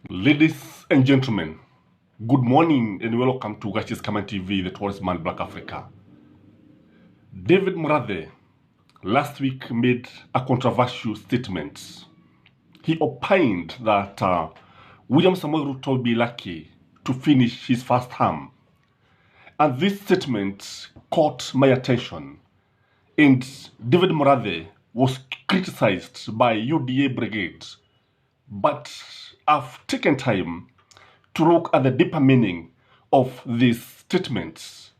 Ladies and gentlemen, good morning and welcome to Gashis Kaman TV, the Tourist Man Black Africa. David Murathe last week made a controversial statement. He opined that William Samoei Ruto will be lucky to finish his first term. And this statement caught my attention. And David Murathe was criticized by UDA Brigade. But I've taken time to look at the deeper meaning of this statement.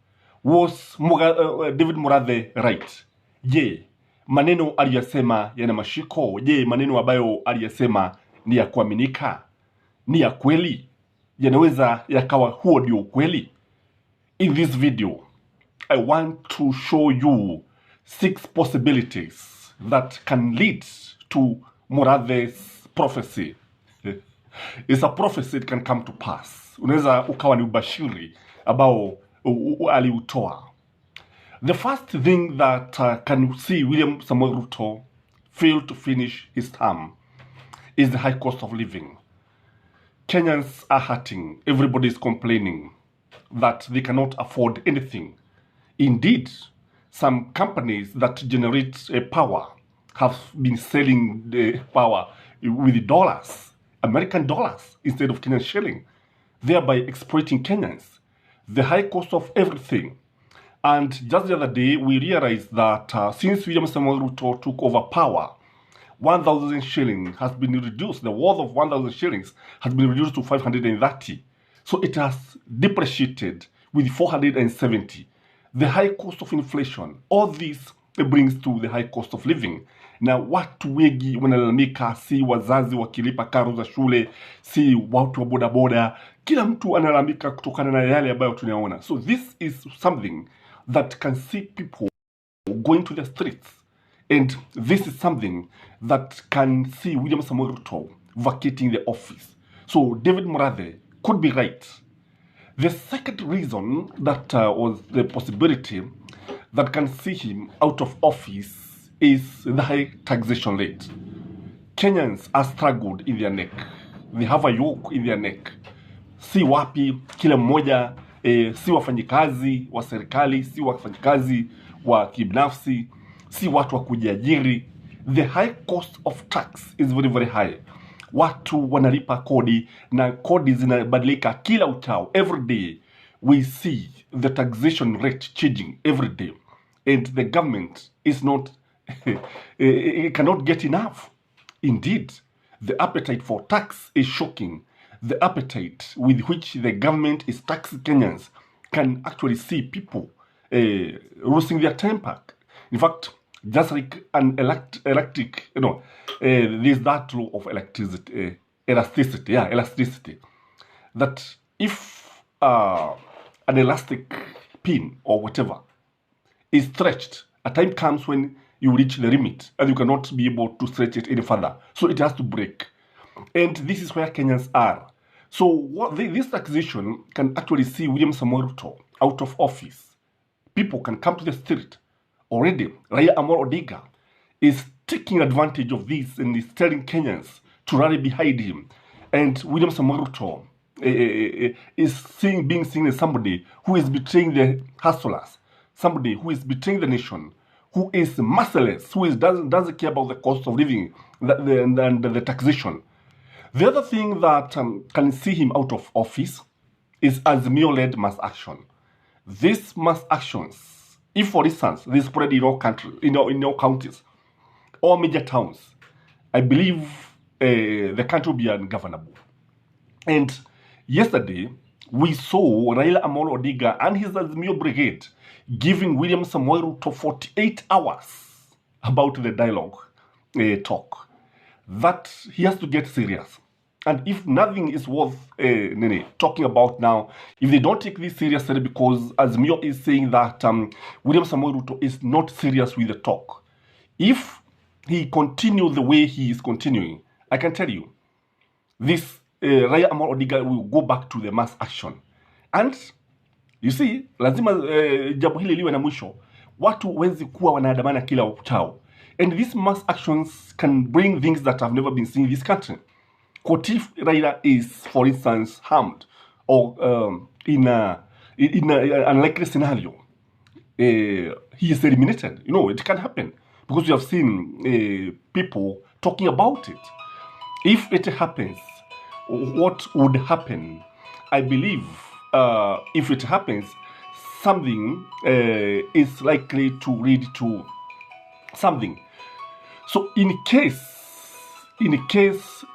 Was David Murathe right? Je, maneno aliyasema yana mashiko? Je, maneno ambayo aliyasema ni ya kuaminika? Ni ya kweli? Yanaweza yakawa huo ndio ukweli? In this video, I want to show you 6 possibilities that can lead to Murathe's prophecy. It's a prophecy that can come to pass. Unaweza ukawa ni ubashiri ambao aliutoa. The first thing that can see William Samoei Ruto fail to finish his term is the high cost of living. Kenyans are hurting. Everybody is complaining that they cannot afford anything. Indeed, some companies that generate power have been selling the power with dollars, American dollars, instead of Kenyan shilling, thereby exploiting Kenyans. The high cost of everything. And just the other day, we realized that since William Samoei Ruto took over power, 1,000 shillings has been reduced. The worth of 1,000 shillings has been reduced to 530. So it has depreciated with 470. The high cost of inflation, all this brings to the high cost of living. Na watu wengi wanalalamika, si wazazi wakilipa karo za shule, si watu wa bodaboda, kila mtu analalamika kutokana na yale ambayo tunaona. So this is something that can see people going to the streets. And this is something that can see William Samoei Ruto vacating the office. So David Murathe could be right. The second reason that was the possibility that can see him out of office is the high taxation rate. Kenyans are struggled in their neck. They have a yoke in their neck. Si wapi, kila mmoja, si wafanyikazi wa serikali, si wafanyikazi wa kibinafsi, si watu wa kujiajiri. The high cost of tax is very, very high. Watu wanalipa kodi na kodi zinabadilika kila uchao. Every day we see the taxation rate changing every day. And the government is not, it cannot get enough. Indeed, the appetite for tax is shocking. The appetite with which the government is taxing Kenyans can actually see people losing their temper. In fact, just like an electric, there's that law of elasticity, that if an elastic pin or whatever is stretched, a time comes when you reach the limit and you cannot be able to stretch it any further. So it has to break. And this is where Kenyans are. So this taxation can actually see William Samoei Ruto out of office. People can come to the street. Already, Raila Amolo Odinga is taking advantage of this and is telling Kenyans to rally behind him. And William Samoei Ruto is being seen as somebody who is betraying the hustlers, somebody who is betraying the nation, who is merciless, who doesn't care about the cost of living and the taxation. The other thing that can see him out of office is Azimio-led mass action. These mass actions, if for instance they spread in all countries, in all counties, all major towns, I believe the country will be ungovernable. And yesterday we saw Raila Amolo Odinga and his Azimio brigade giving William Samoei Ruto 48 hours about the dialogue talk. That he has to get serious. And if nothing is worth talking about now, if they don't take this seriously, because Azimio is saying that William Samoei Ruto is not serious with the talk. If he continues the way he is continuing, I can tell you, this Raila Amolo Odinga will go back to the mass action. And you see, lazima jambo hili liwe na mwisho. Watu wenzi kuwa wanaandamana kila uchao. And these mass actions can bring things that have never been seen in this country. What if Raila is, for instance, harmed or in an unlikely scenario, he is eliminated? You know, it can happen because we have seen people talking about it. If it happens, what would happen? I believe if it happens, something is likely to lead to something. So in case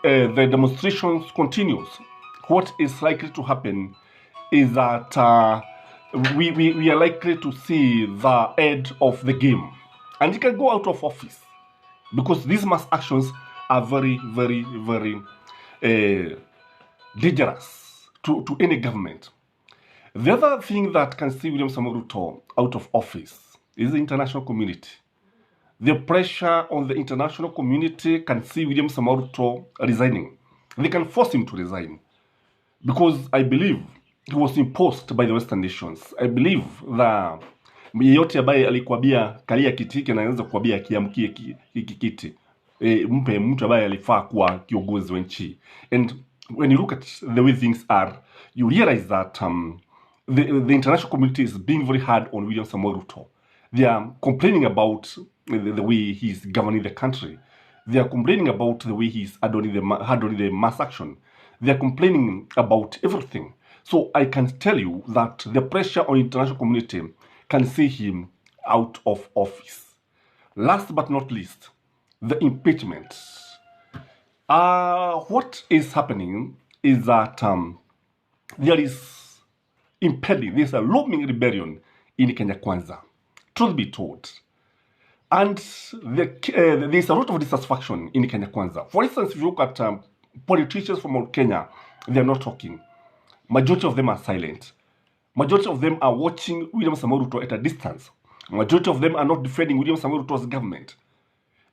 the demonstrations continues, what is likely to happen is that we are likely to see the end of the game, and he can go out of office because these mass actions are very, very, very dangerous to any government. The other thing that can see William Samoei Ruto out of office is the international community. The pressure on the international community can see William Samoei Ruto resigning. They can force him to resign because I believe he was imposed by the Western nations. I believe that yeyote ambaye alikwambia kalia kiti hiki anaweza kukwambia kiamkie hiki kiti. Mpe mtu ambaye alifaa kuwa kiongozi wa nchi. And when you look at the way things are, you realize that the international community is being very hard on William Samoei Ruto. They are complaining about the way he's governing the country. They are complaining about the way he's handling the mass action. They are complaining about everything. So I can tell you that the pressure on international community can see him out of office. Last but not least, the impeachment. What is happening is that there is impending, there's a looming rebellion in Kenya Kwanza. Truth be told. And there's a lot of dissatisfaction in Kenya Kwanza. For instance, if you look at politicians from Kenya, they're not talking. Majority of them are silent. Majority of them are watching William Samoei Ruto at a distance. Majority of them are not defending William Samoei Ruto's government.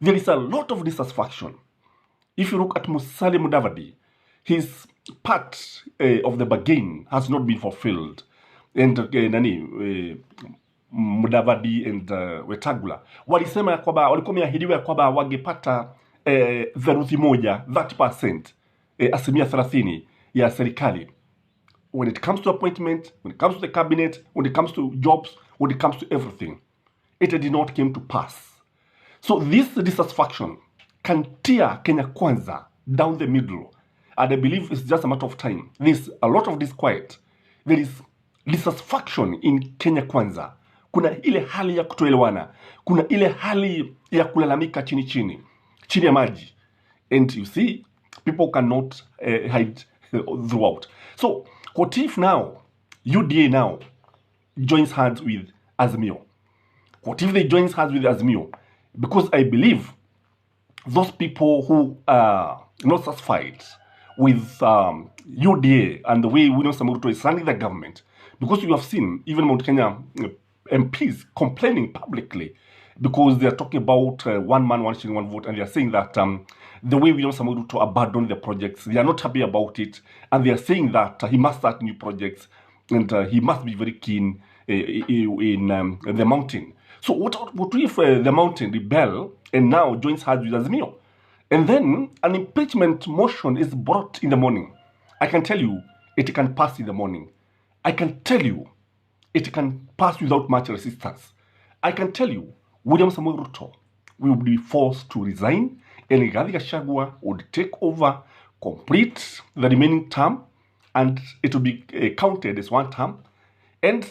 There is a lot of dissatisfaction. If you look at Musalia Mudavadi, his part of the bargain has not been fulfilled. And Mudavadi and Wetangula walisema kwamba walikuwa wameahidiwa kwamba wangepata theluthi moja 30%, asilimia 30 ya serikali. When it comes to appointment, when it comes to the cabinet, when it comes to jobs, when it comes to everything, it did not come to pass. So this dissatisfaction can tear Kenya Kwanza down the middle. And I believe it's just a matter of time. There's a lot of disquiet. There is dissatisfaction in Kenya Kwanza. Kuna ile hali ya kutoelewana. Kuna ile hali ya kulalamika chini ya maji. And you see, people cannot hide throughout. So, what if now, UDA now, joins hands with Azimio? What if they join hands with Azimio? Because I believe those people who are not satisfied with UDA and the way William Samoei Ruto is running the government, because you have seen even Mount Kenya MPs complaining publicly because they are talking about one man, one shilling, one vote, and they are saying that the way William Samoei Ruto abandoned the projects, they are not happy about it, and they are saying that he must start new projects and he must be very keen in the mountain. So what if the mountain rebel and now joins hands with Azimio? And then an impeachment motion is brought in the morning. I can tell you it can pass in the morning. I can tell you it can pass without much resistance. I can tell you William Samoei Ruto will be forced to resign and Rigathi Gachagua would take over, complete the remaining term, and it will be counted as one term. And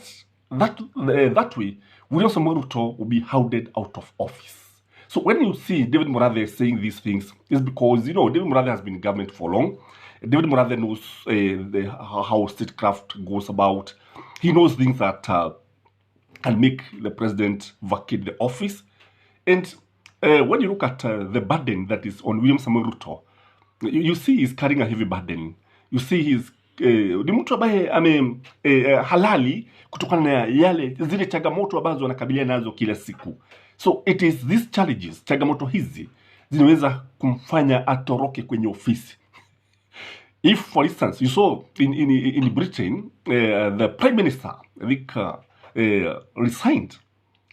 that way, William Samoei Ruto will be hounded out of office. So when you see David Murathe saying these things, it's because, you know, David Murathe has been in government for long. David Murathe knows how statecraft goes about. He knows things that can make the president vacate the office. And when you look at the burden that is on William Samoei Ruto, you see he's carrying a heavy burden. You see he's ni mtu ambaye halali kutokana na yale zile changamoto ambazo anakabiliana nazo kila siku. So it is these challenges, changamoto hizi zinaweza kumfanya atoroke kwenye ofisi. If, for instance, you saw in Britain, the Prime Minister, I think, resigned,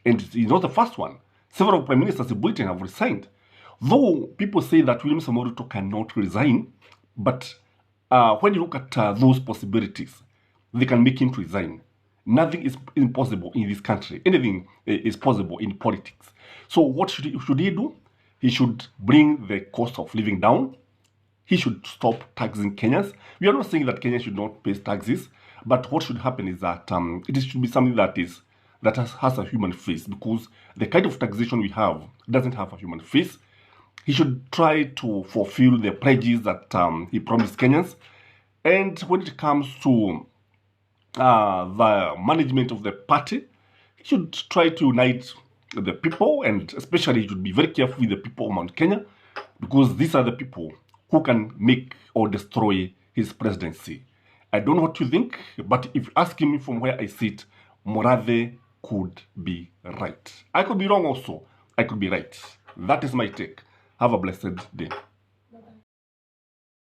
and he's not the first one. Several Prime Ministers in Britain have resigned. Though people say that William Samoei Ruto cannot resign, But when you look at those possibilities, they can make him to resign. Nothing is impossible in this country. Anything is possible in politics. So what should he do? He should bring the cost of living down. He should stop taxing Kenyans. We are not saying that Kenya should not pay taxes, but what should happen is that it should be something that has a human face, because the kind of taxation we have doesn't have a human face. He should try to fulfill the pledges that he promised Kenyans. And when it comes to the management of the party, he should try to unite the people, and especially he should be very careful with the people of Mount Kenya, because these are the people who can make or destroy his presidency. I don't know what you think, but if you ask me from where I sit, Murathe could be right. I could be wrong also. I could be right. That is my take. Have a blessed day.